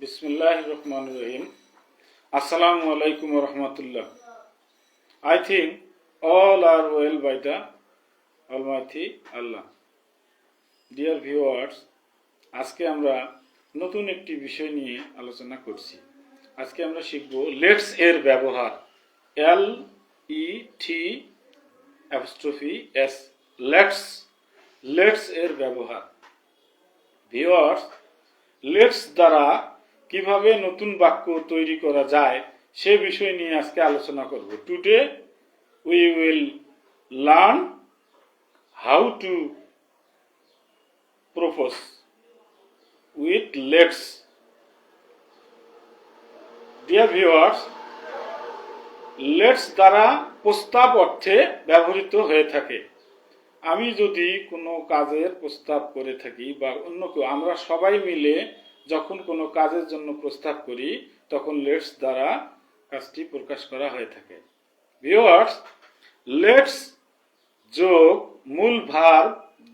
Bismillahirrahmanirrahim. Assalamu alaikum wa rahmatullah. I think all are well by the Almighty Allah. Dear viewers, আজকে আমরা নতুন একটি বিষয় নিয়ে আলোচনা করছি। আজকে আমরা শিখব লেটস এর ব্যবহার। L E T apostrophe S let's এর ব্যবহার। ভিউয়ার্স, লেটস দ্বারা কিভাবে নতুন বাক্য তৈরি করা যায় সে বিষয় নিয়ে আজকে আলোচনা করব। Today we will learn how to propose with let's. Dear viewers, let's দ্বারা প্রস্তাব অর্থে ব্যবহৃত হয়ে থাকে। আমি যদি কোনো কাজের প্রস্তাব করে থাকি বা অন্য কেউ, আমরা সবাই মিলে যখন কোনো কাজের জন্য প্রস্তাব করি তখন লেটস দ্বারা কাজটি প্রকাশ করা হয়ে থাকে। ভিউয়ার্স, লেটস যোগ মূল ভার্ব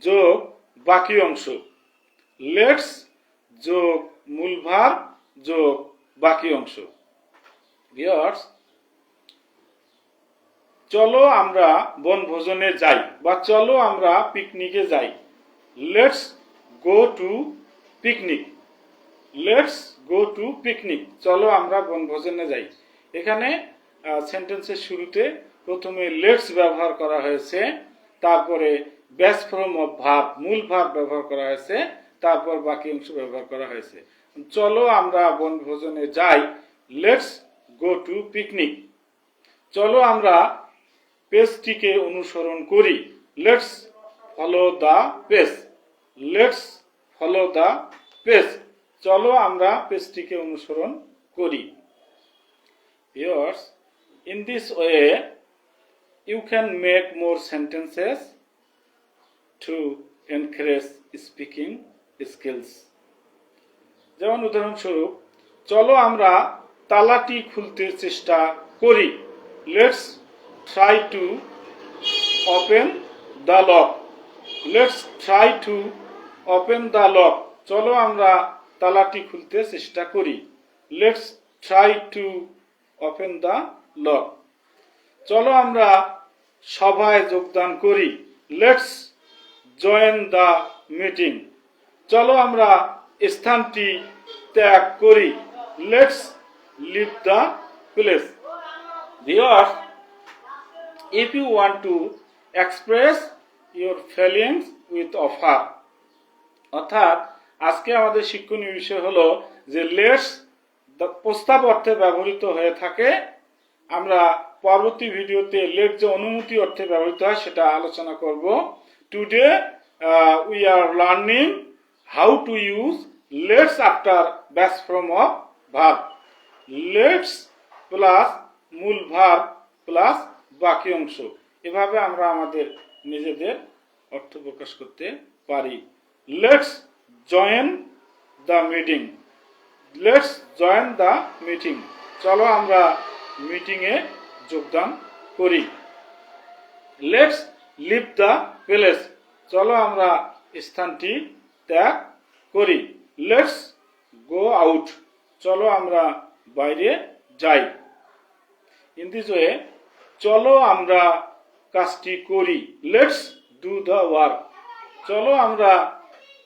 যোগ বাকি অংশ। লেটস যোগ মূল ভার্ব যোগ বাকি অংশ। ভিউয়ার্স, চলো আমরা বনভোজনে যাই বা চলো আমরা পিকনিকে যাই। Let's go to picnic. Let's go to picnic, চলো আমরা বনভোজনে যাই। এখানে সেন্টেন্সের শুরুতে প্রথমে লেটস ব্যবহার করা হয়েছে, তারপরে বেস ফর্ম অফ ভার্ব মূল ভার্ব ব্যবহার করা হয়েছে, তারপর বাকি অংশ ব্যবহার করা হয়েছে। চলো আমরা বনভোজনে যাই, লেটস গো টু পিকনিক। চলো আমরা পেজটিকে অনুসরণ করি, let's follow the page. Let's follow the page, চলো আমরা পেজটিকে অনুসরণ করি। Viewers, in this way you can make more sentences to encourage speaking skills. যেমন উদাহরণস্বরূপ, চলো আমরা তালাটি খুলতে চেষ্টা করি, let's try to open the lock. Let's try to open the lock, চলো আমরা তালাটি খুলতে চেষ্টা করি, let's try to open the lock. চলো আমরা সভায় যোগদান করি, লেটস জয়েন দ্য মিটিং। চলো আমরা স্থানটি ত্যাগ করি, let's leave the place. Viewers, if you want to express your feelings with offer, অর্থাৎ আজকে আমাদের শিক্ষণীয় বিষয় হলো যে লেটস প্রস্তাব অর্থে ব্যবহৃত হয়ে থাকে। আমরা পরবর্তী ভিডিওতে লেট যে অনুমতি অর্থে ব্যবহৃত হয় সেটা আলোচনা করব। Today we are learning how to use let's after base form of verb. Let's plus মূল ভার্ব প্লাস বাকি অংশ, এভাবে আমরা আমাদের নিজেদের অর্থ প্রকাশ করতে পারি। Let's join the meeting. Let's join the meeting, চলো আমরা মিটিংয়ে যোগদান করি। লেটস লিভ দ্য প্লেস, চলো আমরা স্থানটি ত্যাগ করি। লেটস গো আউট, চলো আমরা বাইরে যাই। ইন দিস ওয়ে, চলো আমরা কাজটি করি, লেটস ডু দ্য ওয়ার্ক। চলো আমরা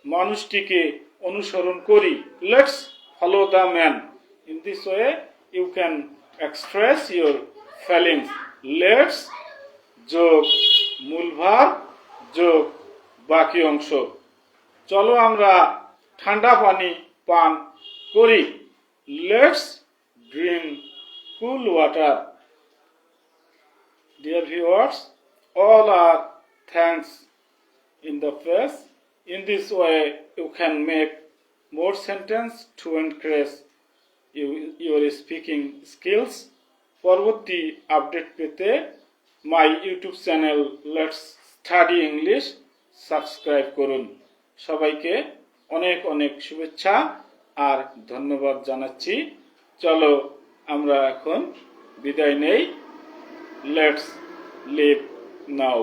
মানুষটিকে অনুসরণ করি, let's follow the man. In this way you can express your feelings. Let's যোগ মূল ভার্ব যোগ বাকি অংশ। চলো আমরা ঠান্ডা পানি পান করি, let's drink cool water. Dear viewers, all are thanks in the phrase. In this way you can make more sentence to encourage your speaking skills. পরবর্তী আপডেট পেতে my YouTube channel let's study English subscribe করুন। সবাইকে অনেক অনেক শুভেচ্ছা আর ধন্যবাদ জানাচ্ছি। চলো আমরা এখন বিদায় নেই, লেটস লিভ নাও।